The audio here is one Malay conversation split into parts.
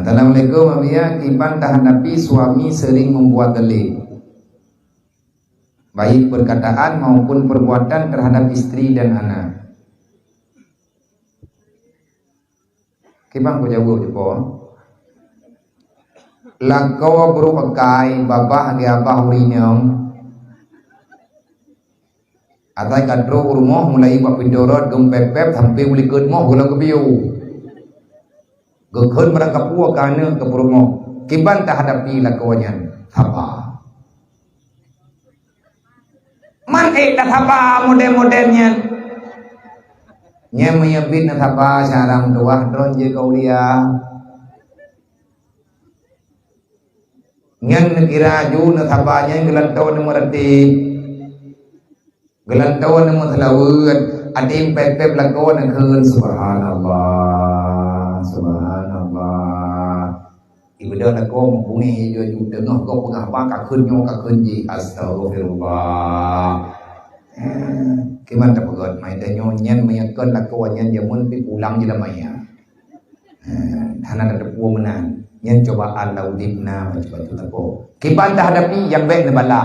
Assalamualaikum Abia, kipan tak hadapi suami sering membuat delik, baik perkataan maupun perbuatan terhadap istri dan anak. Kipan ko jawab po. Lakaw bro akai babah agi abah urinyong. Atai kadro urmoh mulai papidorot gempepep sampai uli kedmoh gula kebiu. Gekun merangkap puak kana ke perumoh. Kiban tak hadapi lakawanyan. Sabar. Man tak sabar model-modelnya. Nya menyebit na sabar sarang doah dron je kau dia. Nyan kira ju na sabarnya gelantau na merati. Gelantau na matlawet. Adim pep-pep lakawan na keun subhanallah. Subhanallah. Ibu dah nak kau bunyi je dengar kau pengapa kakun je astagfirullah. Gimana tak pegat mai dah nyan meyakan lakuan nyan jamun pi pulang je dah maya. Hana ada puan menan. Nyan cobaan laudibna macam tu tak ko. Kiban dah hadapi yang baik na bala.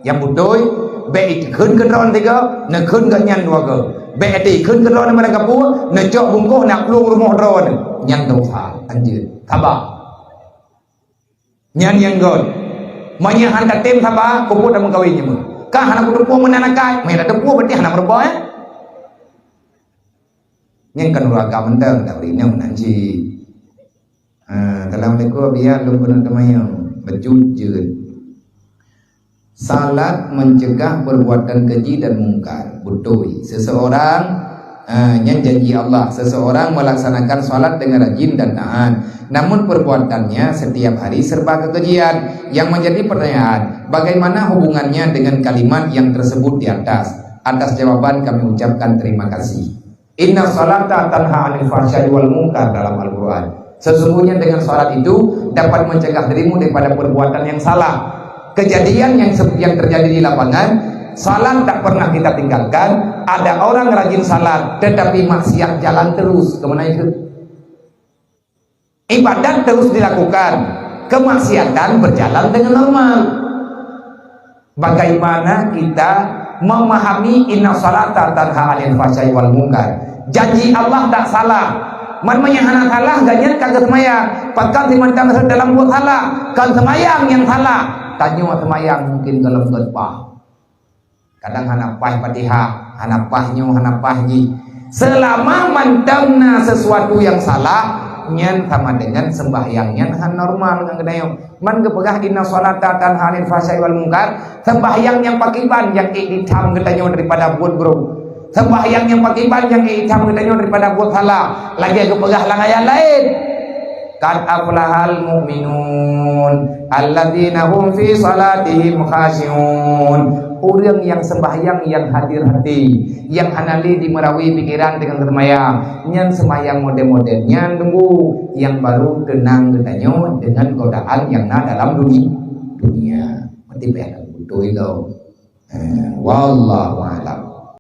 Yang betul baik keun kedron tiga, nak keun kat nyan dua ke. Baik ati keun kedron na mereka puan, nak cok bungkuh nak keluar rumah dron. Yang dosa anjir sabar nyan yang god manya han katem sabar ko pun dah mengkawinnya mu kah anak berpuang menanakai mai ada puang berarti anak berpuang nyan kan uraga mentang dak rina menanji Assalamualaikum biar lu kena temayang bejujud. Salat mencegah perbuatan keji dan mungkar. Betul. Seseorang yang janji Allah, seseorang melaksanakan salat dengan rajin dan taat, namun perbuatannya setiap hari serba kekejian. Yang menjadi pertanyaan, bagaimana hubungannya dengan kalimat yang tersebut di atas? Atas jawaban kami ucapkan terima kasih. Inna salata tanha 'anil fahsya'i wal munkar dalam Al-Qur'an. Sesungguhnya dengan salat itu dapat mencegah dirimu daripada perbuatan yang salah. Kejadian yang terjadi di lapangan, salat tak pernah kita tinggalkan. Ada orang rajin salat tetapi maksiat jalan terus. Kemana itu? Ibadat terus dilakukan, kemaksiatan berjalan dengan normal. Bagaimana kita memahami inna salata tanha 'anil fahsya'i wal munkar? Janji Allah tak salah. Man menyahana salah ganyan kagak semayang. Pakai dimantang dalam buat salah, kan semayang yang salah. Tanyo semayang mungkin dalam getpah. Kadang hanapah Fatihah, hanapahnya hanapahji. Selama mantamna sesuatu yang salah, nyan sama dengan sembahyangnya han normal dengan kedayo. Man kepegah inna salata tanha 'anil fahsya'i wal munkar, sembahyang yang pakiban yang iktam kedayo daripada buat bro. Sembahyang yang pakiban yang iktam kedayo daripada buat salah. Lagi kepegah langayah lain. Qad aflahal mu'minun alladzina hum fi salatihim khashi'un. Orang yang sembahyang yang hadir hati, yang hanali dimerawi pikiran dengan semayang, nyan semayang model-modelnya nunggu yang baru tenang katanya dengan godaan yang dalam dunia. Mati banyak betul itu. Wallahu a'lam.